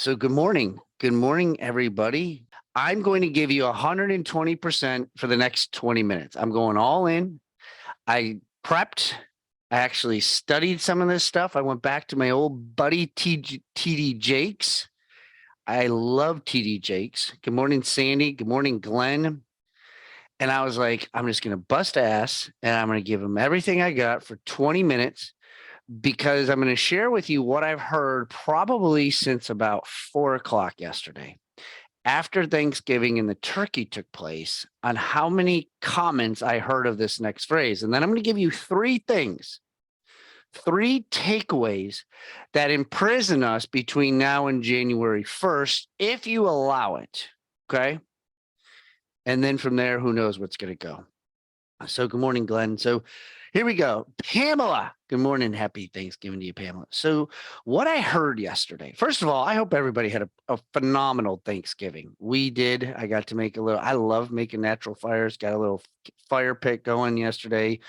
So good morning. Good morning, everybody. I'm going to give you 120% for the next 20 minutes. I'm going all in. I prepped. I actually studied some of this stuff. I went back to my old buddy TD Jakes. I love TD Jakes. Good morning, Sandy. Good morning, Glenn. And I was like, I'm just going to bust ass and I'm going to give him everything I got for 20 minutes because I'm going to share with you what I've heard probably since about 4 o'clock yesterday after Thanksgiving and the turkey took place on how many comments I heard of this next phrase. And then I'm going to give you three things, three takeaways that imprison us between now and January 1st, if you allow it. Okay. And then from there, who knows what's going to go. So good morning, Glenn. So here we go. Pamela, good morning. Happy Thanksgiving to you, Pamela. So what I heard yesterday, first of all, I hope everybody had a phenomenal Thanksgiving. We did. I got to make I love making natural fires. Got a little fire pit going yesterday.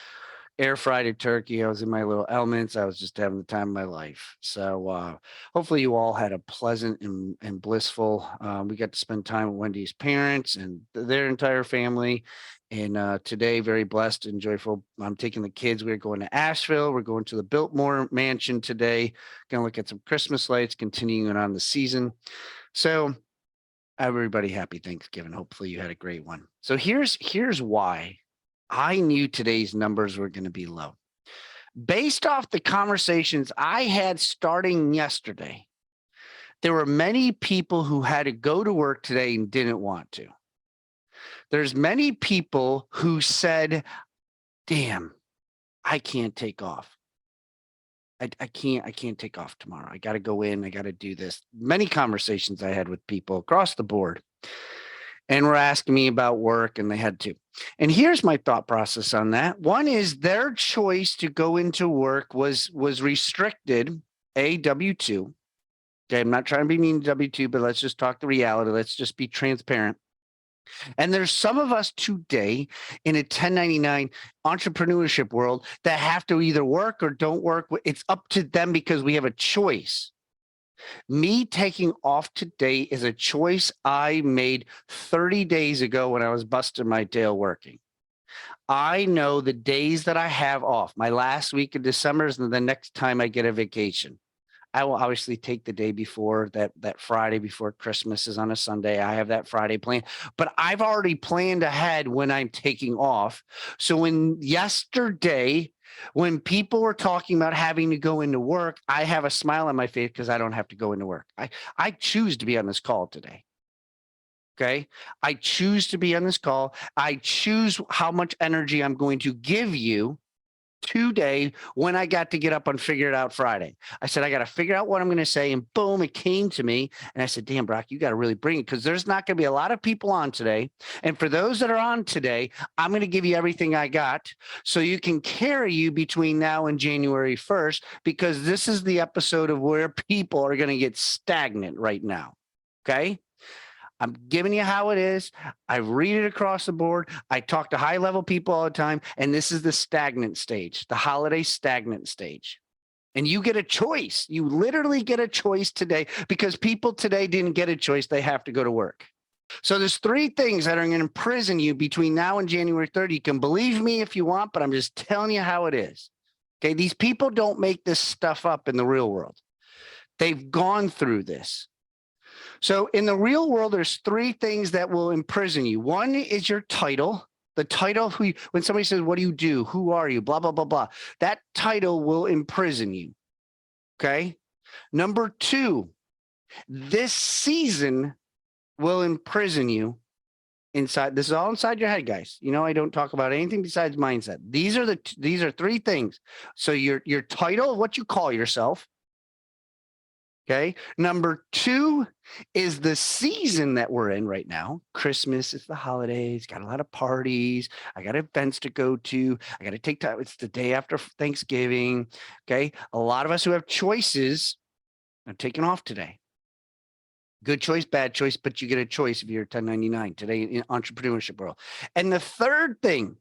Air fried a turkey. I was in my little elements. I was just having the time of my life. So hopefully you all had a pleasant and blissful. We got to spend time with Wendy's parents and their entire family. And today, very blessed and joyful. I'm taking the kids. We're going to Asheville. We're going to the Biltmore Mansion today. Going to look at some Christmas lights, continuing on the season. So everybody, happy Thanksgiving. Hopefully you had a great one. So here's why I knew today's numbers were going to be low. Based off the conversations I had starting yesterday, there were many people who had to go to work today and didn't want to. There's many people who said, damn, I can't take off. I can't take off tomorrow. I got to go in. I got to do this. Many conversations I had with people across the board and were asking me about work, and they had to. And here's my thought process on that. One is their choice to go into work was restricted, W-2. Okay, I'm not trying to be mean to W-2, but let's just talk the reality. Let's just be transparent. And there's some of us today in a 1099 entrepreneurship world that have to either work or don't work. It's up to them because we have a choice. Me taking off today is a choice I made 30 days ago when I was busting my tail working. I know the days that I have off. My last week of December is the next time I get a vacation. I will obviously take the day before that Friday before Christmas is on a Sunday. I have that Friday planned, but I've already planned ahead when I'm taking off. So when yesterday, when people were talking about having to go into work, I have a smile on my face because I don't have to go into work. I choose to be on this call today. Okay. I choose to be on this call. I choose how much energy I'm going to give you today when I got to get up and figure it out Friday. I said, I got to figure out what I'm going to say. And boom, it came to me. And I said, damn, Brock, you got to really bring it because there's not going to be a lot of people on today. And for those that are on today, I'm going to give you everything I got so you can carry you between now and January 1st, because this is the episode of where people are going to get stagnant right now. Okay. I'm giving you how it is. I read it across the board. I talk to high level people all the time. And this is the stagnant stage, the holiday stagnant stage. And you get a choice. You literally get a choice today because people today didn't get a choice. They have to go to work. So there's three things that are going to imprison you between now and January 3rd. You can believe me if you want, but I'm just telling you how it is. Okay. These people don't make this stuff up in the real world. They've gone through this. So in the real world, there's three things that will imprison you. One is your title. The title, when somebody says, what do you do? Who are you? Blah, blah, blah, blah. That title will imprison you. Okay. Number two, this season will imprison you inside. This is all inside your head, guys. You know, I don't talk about anything besides mindset. These are three things. So your title, what you call yourself. Okay. Number two is the season that we're in right now. Christmas is the holidays, got a lot of parties. I got events to go to. I got to take time. It's the day after Thanksgiving. Okay. A lot of us who have choices are taking off today. Good choice, bad choice, but you get a choice if you're 1099 today in entrepreneurship world. And the third thing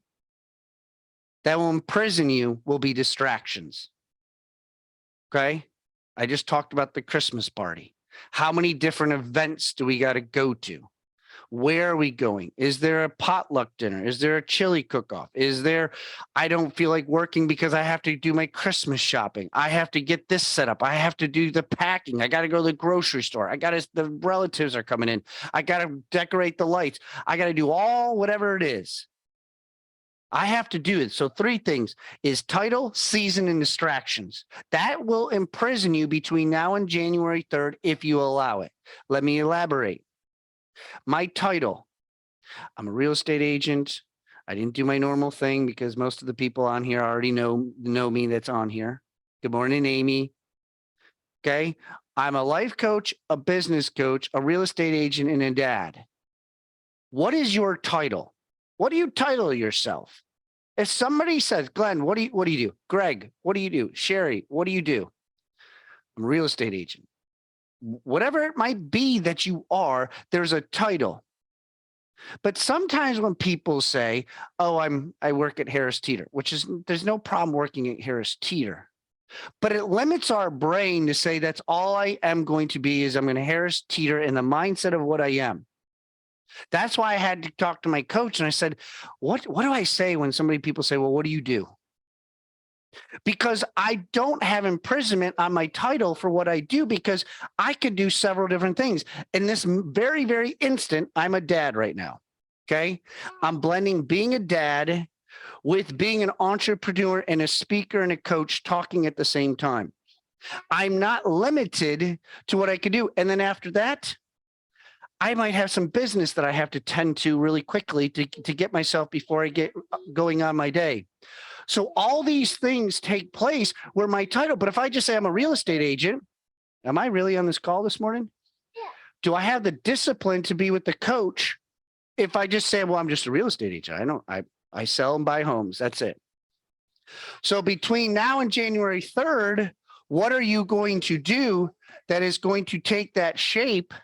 that will imprison you will be distractions. Okay. I just talked about the Christmas party. How many different events do we got to go to? Where are we going? Is there a potluck dinner? Is there a chili cook-off? Is there, I don't feel like working because I have to do my Christmas shopping. I have to get this set up. I have to do the packing. I got to go to the grocery store. the relatives are coming in. I got to decorate the lights. I got to do all whatever it is. I have to do it. So 3 things is title, season, and distractions. That will imprison you between now and January 3rd if you allow it. Let me elaborate. My title, I'm a real estate agent. I didn't do my normal thing because most of the people on here already know me that's on here. Good morning, Amy. Okay. I'm a life coach, a business coach, a real estate agent, and a dad. What is your title? What do you title yourself? If somebody says, Glenn, what do you do? Greg, what do you do? Sherry, what do you do? I'm a real estate agent. Whatever it might be that you are, there's a title. But sometimes when people say, oh, I work at Harris Teeter, which is, there's no problem working at Harris Teeter, but it limits our brain to say that's all I am going to be is I'm going to Harris Teeter in the mindset of what I am. That's why I had to talk to my coach and I said, what do I say when people say, well, what do you do? Because I don't have imprisonment on my title for what I do, because I could do several different things. In this very, very instant, I'm a dad right now. Okay. I'm blending being a dad with being an entrepreneur and a speaker and a coach talking at the same time. I'm not limited to what I could do. And then after that, I might have some business that I have to tend to really quickly to get myself before I get going on my day. So all these things take place where my title, but if I just say I'm a real estate agent, am I really on this call this morning? Yeah. Do I have the discipline to be with the coach if I just say, well, I'm just a real estate agent? I sell and buy homes. That's it. So between now and January 3rd, what are you going to do that is going to take that shape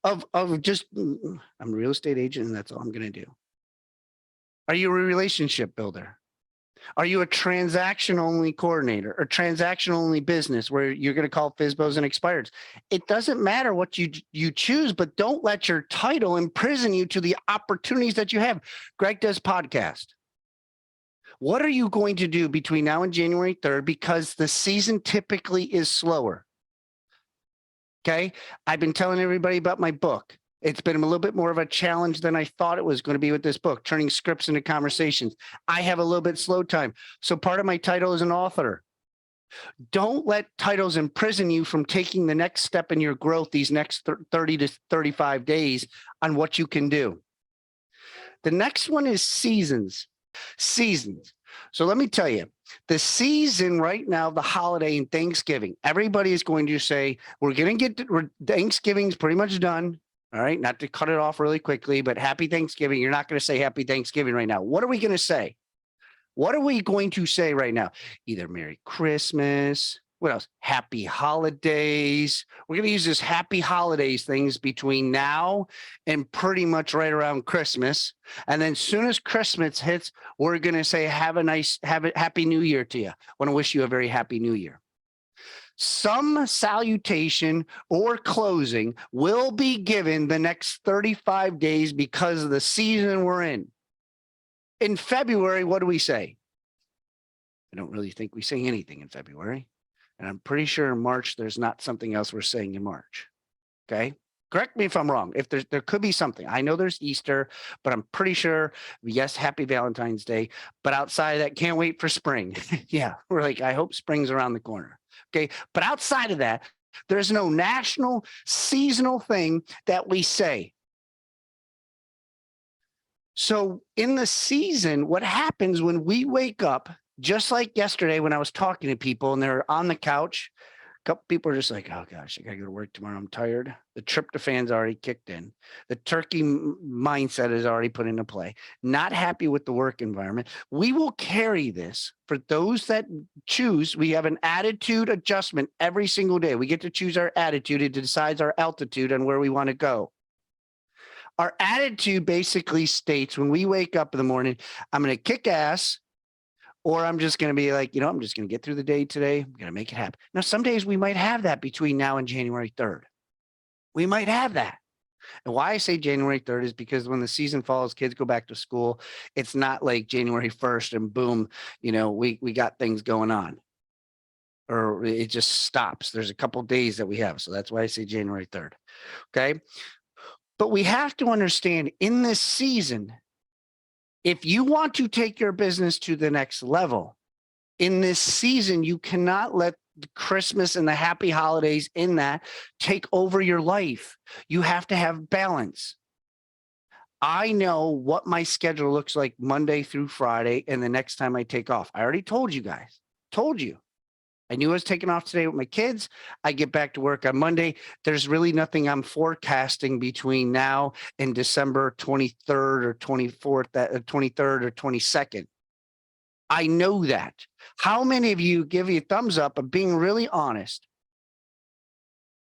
of just, I'm a real estate agent and that's all I'm going to do? Are you a relationship builder? Are you a transaction only coordinator or transaction only business where you're going to call FSBOs and expireds? It doesn't matter what you choose, but don't let your title imprison you to the opportunities that you have. Greg does podcast. What are you going to do between now and January 3rd? Because the season typically is slower. Okay. I've been telling everybody about my book. It's been a little bit more of a challenge than I thought it was going to be with this book, turning scripts into conversations. I have a little bit slow time. So part of my title is an author. Don't let titles imprison you from taking the next step in your growth these next 30 to 35 days on what you can do. The next one is seasons. Seasons. So let me tell you, the season right now, the holiday and Thanksgiving, everybody is going to say, we're going to get Thanksgiving's pretty much done. All right. Not to cut it off really quickly, but happy Thanksgiving. You're not going to say happy Thanksgiving right now. What are we going to say? What are we going to say right now? Either Merry Christmas. What else? Happy holidays. We're going to use this happy holidays things between now and pretty much right around Christmas. And then as soon as Christmas hits, we're going to say, have a happy new year to you. I want to wish you a very happy new year. Some salutation or closing will be given the next 35 days because of the season we're in. In February, what do we say? I don't really think we say anything in February. And I'm pretty sure in March, there's not something else we're saying in March. Okay. Correct me if I'm wrong. If there could be something. I know there's Easter, but I'm pretty sure, yes, happy Valentine's Day. But outside of that, can't wait for spring. Yeah, we're like, I hope spring's around the corner. Okay. But outside of that, there's no national seasonal thing that we say. So in the season, what happens when we wake up, just like yesterday when I was talking to people and they're on the couch, a couple people are just like, oh gosh, I gotta go to work tomorrow. I'm tired. The tryptophan's already kicked in. The turkey mindset is already put into play. Not happy with the work environment. We will carry this for those that choose. We have an attitude adjustment every single day. We get to choose our attitude. It decides our altitude and where we want to go. Our attitude basically states when we wake up in the morning, I'm going to kick ass Or I'm just going to be like, I'm just going to get through the day today. I'm going to make it happen. Now, some days we might have that between now and January 3rd. We might have that. And why I say January 3rd is because when the season falls, kids go back to school. It's not like January 1st and boom, we got things going on. Or it just stops. There's a couple days that we have. So that's why I say January 3rd. Okay. But we have to understand in this season, if you want to take your business to the next level, in this season, you cannot let the Christmas and the happy holidays in that take over your life. You have to have balance. I know what my schedule looks like Monday through Friday and the next time I take off. I already told you guys, I knew I was taking off today with my kids. I get back to work on Monday. There's really nothing I'm forecasting between now and December 23rd or 24th, 23rd or 22nd. I know that. How many of you, give you a thumbs up of being really honest,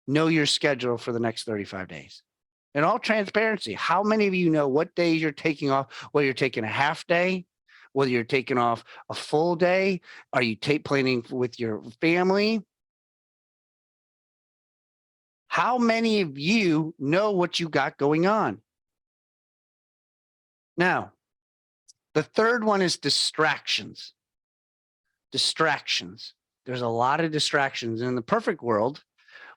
know your schedule for the next 35 days? In all transparency, how many of you know what days you're taking off, whether you're taking a half day, whether you're taking off a full day? Are you planning with your family? How many of you know what you got going on? Now, the third one is distractions. Distractions. There's a lot of distractions in the perfect world,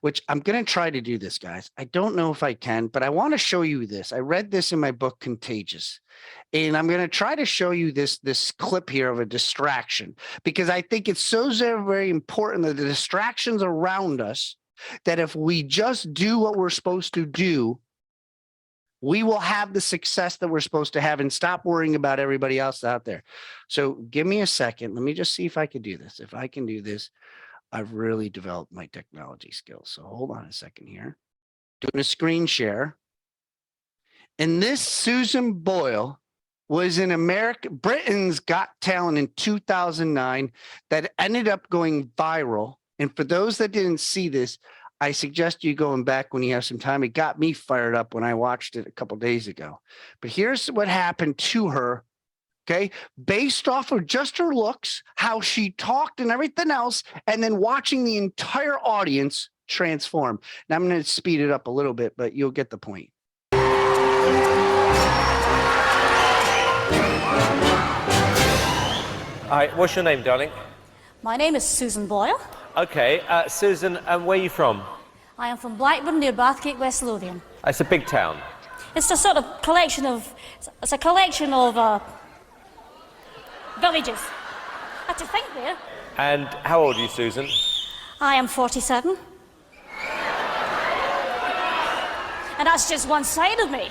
which I'm going to try to do this, guys. I don't know if I can, but I want to show you this. I read this in my book, Contagious. And I'm going to try to show you this clip here of a distraction, because I think it's so very, very important that the distractions around us, that if we just do what we're supposed to do, we will have the success that we're supposed to have and stop worrying about everybody else out there. So give me a second. Let me just see if I can do this. If I can do this, I've really developed my technology skills. So hold on a second here. Doing a screen share. And this Susan Boyle was in Britain's Got Talent in 2009 that ended up going viral. And for those that didn't see this, I suggest you going back when you have some time. It got me fired up when I watched it a couple days ago. But here's what happened to her, okay, based off of just her looks, how she talked and everything else, and then watching the entire audience transform. Now, I'm going to speed it up a little bit, but you'll get the point. All right, what's your name, darling? My name is Susan Boyle. Okay, Susan, where are you from? I am from Blackburn, near Bathgate, West Lothian. It's a big town. It's a sort of collection of, villages. I had to think there. And how old are you, Susan? I am 47. And that's just one side of me.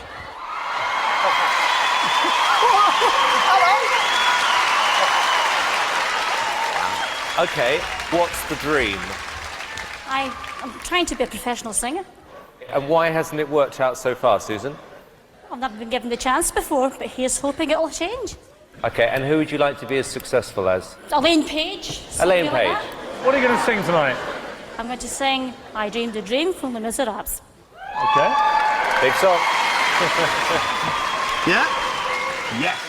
Okay, what's the dream? I'm trying to be a professional singer. And why hasn't it worked out so far, Susan? I've never been given the chance before, but here's hoping it'll change. Okay, and who would you like to be as successful as? Elaine Page. Elaine Page. Like what are you going to sing tonight? I'm going to sing I Dreamed a Dream from the Miserables. Okay. Big song. Yeah? Yes.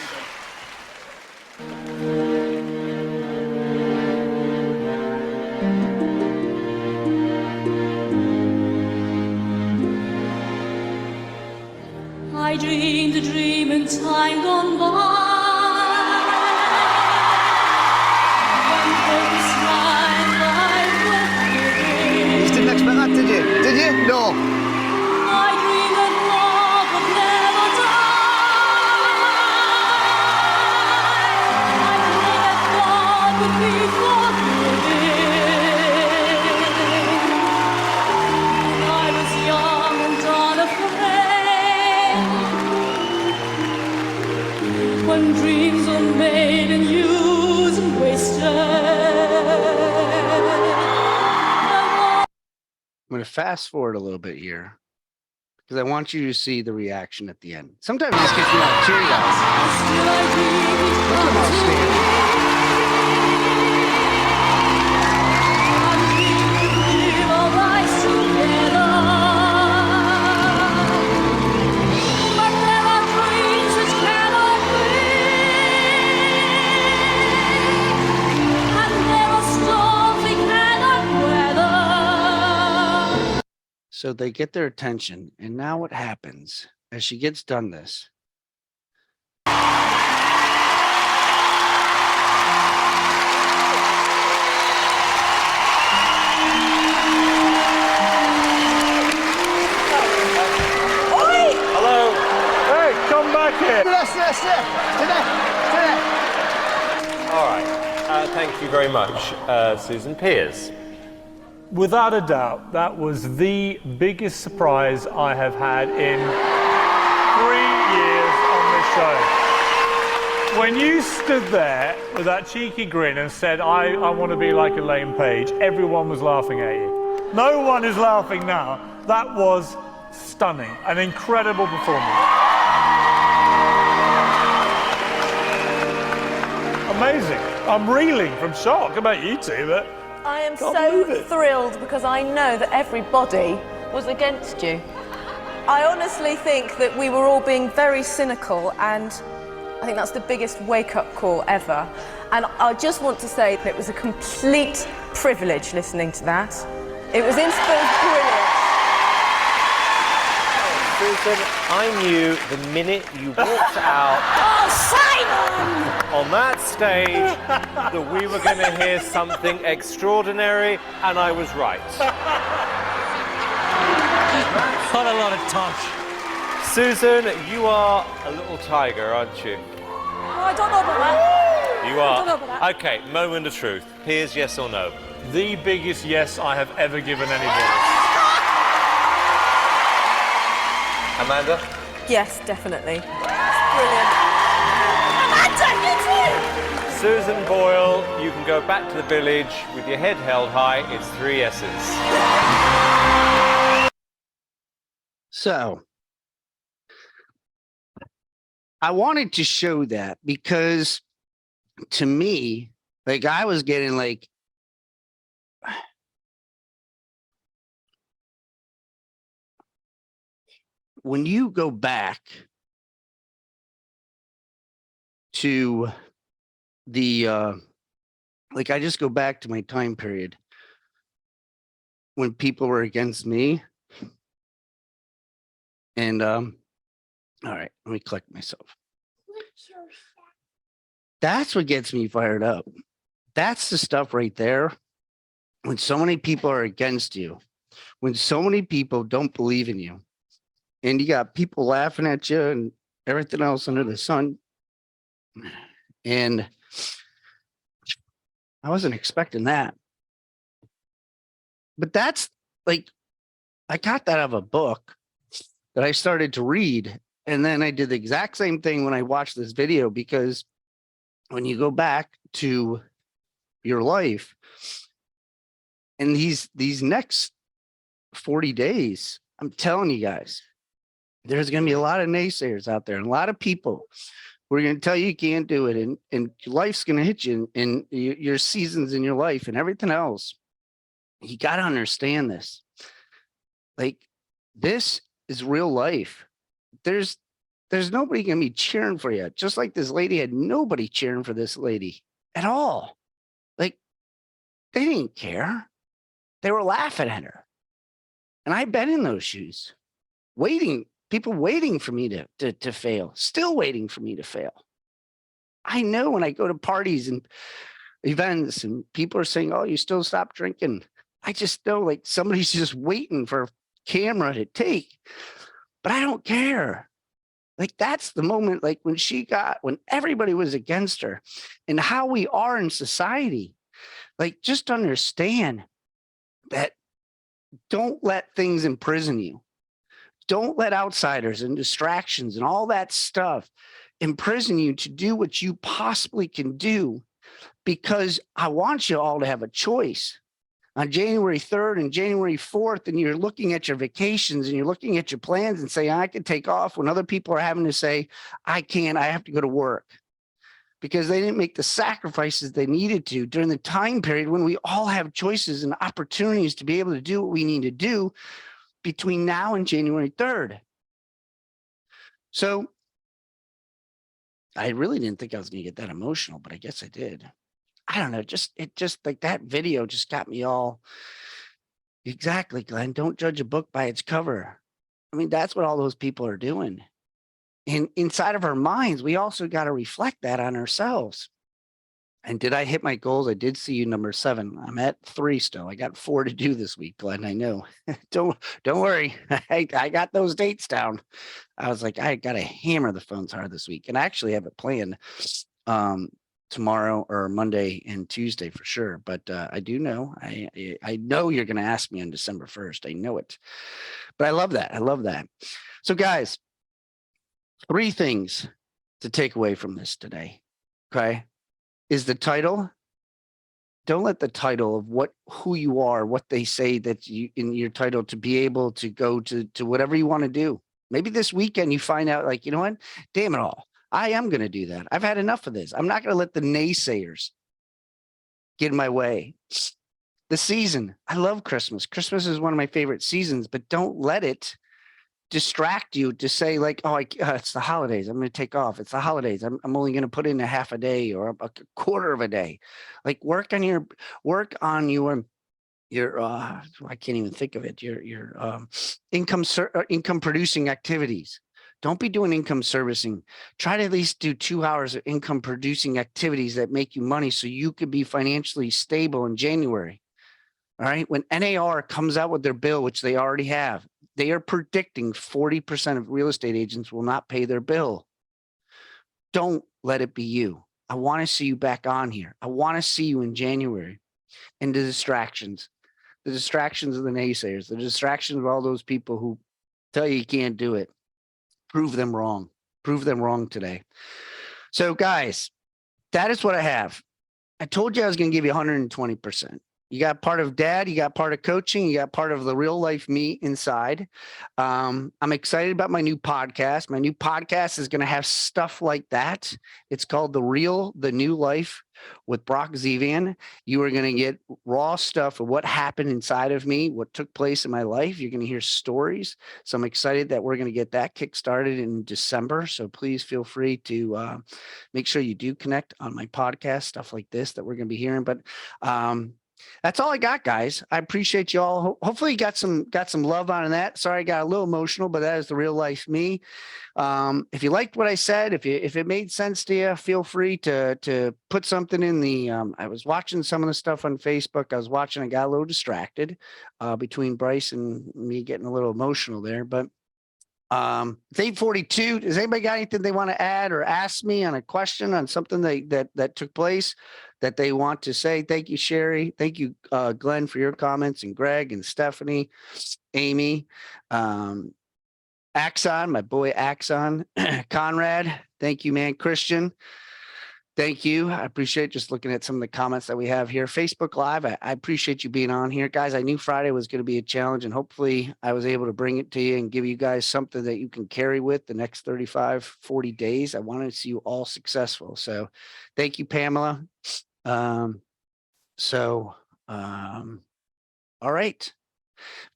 I dreamed a dream in time gone by. You didn't expect that, did you? Did you? No. I dreamed that love would never die. I dreamed that God would be forgiving. When I was young and unafraid. When dreams are made and used and wasted. I'm going to fast forward a little bit here because I want you to see the reaction at the end. Sometimes this gets me all teary eyed. Look at them all standing. So they get their attention. And now what happens as she gets done this? Hello. Hey, come back here. All right. Thank you very much, Susan Piers. Without a doubt, that was the biggest surprise I have had in 3 years on this show. When you stood there with that cheeky grin and said, I want to be like Elaine Page, everyone was laughing at you. No one is laughing now. That was stunning, an incredible performance. Amazing. I'm reeling from shock. How about you two? But I am Can't so believe it. thrilled because I know that everybody was against you. I honestly think that we were all being very cynical, and I think that's the biggest wake-up call ever. And I just want to say that it was a complete privilege listening to that. It was brilliant. Susan, I knew the minute you walked out Oh, Simon! on that stage that we were going to hear something extraordinary, and I was right. Not a lot of touch. Susan, you are a little tiger, aren't you? Oh, I don't know about that. You I are. don't know about that. Okay, moment of truth. Here's yes or no. the biggest yes I have ever given anybody. Amanda? Yes, definitely. Brilliant. Amanda, you too! Susan Boyle, you can go back to the village with your head held high. It's 3 yeses. So I wanted to show that because to me, like I was getting like, when you go back to the, like I just go back to my time period when people were against me. And, all right, let me collect myself. That's what gets me fired up. That's the stuff right there. When so many people are against you, when so many people don't believe in you, and you got people laughing at you and everything else under the sun. And I wasn't expecting that. But that's like, I got that out of a book that I started to read. And then I did the exact same thing when I watched this video, because when you go back to your life and these next 40 days, I'm telling you guys, there's going to be a lot of naysayers out there and a lot of people who are going to tell you you can't do it. And life's going to hit you in your seasons in your life and everything else. You got to understand this. Like, this is real life. There's nobody going to be cheering for you. Just like this lady had nobody cheering for this lady at all. Like, they didn't care. They were laughing at her. And I've been in those shoes, people waiting for me to fail, still waiting for me to fail. I know when I go to parties and events and people are saying, oh, you still stop drinking. I just know like somebody's just waiting for a camera to take, but I don't care. Like, that's the moment, like when everybody was against her and how we are in society. Like, just understand that don't let things imprison you. Don't let outsiders and distractions and all that stuff imprison you to do what you possibly can do, because I want you all to have a choice on January 3rd and January 4th. And you're looking at your vacations and you're looking at your plans and saying, I can take off, when other people are having to say, I can't, I have to go to work, because they didn't make the sacrifices they needed to during the time period when we all have choices and opportunities to be able to do what we need to do between now and January 3rd. So I really didn't think I was going to get that emotional, but I guess I did. I don't know. It just like that video just got me all Exactly, Glenn. Don't judge a book by its cover. I mean, that's what all those people are doing. And inside of our minds, we also got to reflect that on ourselves. And did I hit my goals? I did see you number 7. I'm at 3 still. I got 4 to do this week, Glenn. I know. don't worry. I got those dates down. I was like, I got to hammer the phones hard this week. And I actually have it planned tomorrow or Monday and Tuesday for sure. But I do know, I know you're going to ask me on December 1st. I know it. But I love that. I love that. So guys, 3 things to take away from this today. Okay. Is the title. Don't let the title of who you are, what they say that you in your title to be able to go to whatever you want to do. Maybe this weekend you find out like, you know what? Damn it all. I am going to do that. I've had enough of this. I'm not going to let the naysayers get in my way. The season. I love Christmas. Christmas is one of my favorite seasons, but don't let it distract you to say like, oh, it's the holidays. I'm going to take off. It's the holidays. I'm only going to put in a half a day or a quarter of a day. Like work on your I can't even think of it. Your income producing activities. Don't be doing income servicing. Try to at least do 2 hours of income producing activities that make you money so you could be financially stable in January. All right. When NAR comes out with their bill, which they already have, they are predicting 40% of real estate agents will not pay their bill. Don't let it be you. I want to see you back on here. I want to see you in January. And the distractions of the naysayers, the distractions of all those people who tell you can't do it. Prove them wrong. Prove them wrong today. So guys, that is what I have. I told you I was going to give you 120%. You got part of dad, you got part of coaching, you got part of the real life me inside. I'm excited about my new podcast. My new podcast is going to have stuff like that. It's called The New Life with Brock Zevan. You are going to get raw stuff of what happened inside of me, what took place in my life. You're going to hear stories. So I'm excited that we're going to get that kickstarted in December. So please feel free to make sure you do connect on my podcast, stuff like this that we're going to be hearing. But that's all I got, guys. I appreciate you all. Hopefully you got some love on that. Sorry, I got a little emotional, but that is the real life me. If you liked what I said, if it made sense to you, feel free to put something in the, I was watching some of the stuff on Facebook. I got a little distracted between Bryce and me getting a little emotional there, but it's 8:42. Does anybody got anything they want to add or ask me on a question on something that took place that they want to say? Thank you, Sherry. Thank you, Glenn, for your comments, and Greg and Stephanie, Amy, Axon, my boy Axon, Conrad. Thank you, man. Christian. Thank you. I appreciate just looking at some of the comments that we have here. Facebook Live, I appreciate you being on here. Guys, I knew Friday was going to be a challenge, and hopefully I was able to bring it to you and give you guys something that you can carry with the next 35, 40 days. I want to see you all successful. So thank you, Pamela. All right.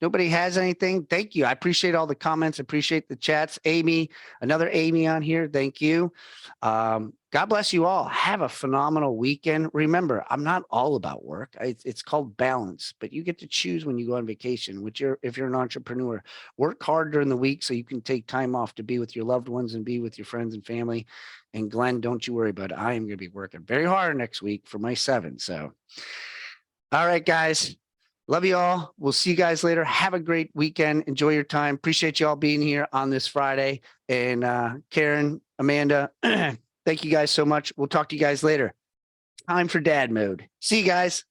Nobody has anything. Thank you. I appreciate all the comments. Appreciate the chats. Amy, another Amy on here. Thank you. God bless you all. Have a phenomenal weekend. Remember, I'm not all about work. It's called balance, but you get to choose when you go on vacation, if you're an entrepreneur. Work hard during the week so you can take time off to be with your loved ones and be with your friends and family. And Glenn, don't you worry about it. I am going to be working very hard next week for my 7. So, all right, guys. Love you all. We'll see you guys later. Have a great weekend. Enjoy your time. Appreciate you all being here on this Friday. And Karen, Amanda, thank you guys so much. We'll talk to you guys later. Time for dad mode. See you guys.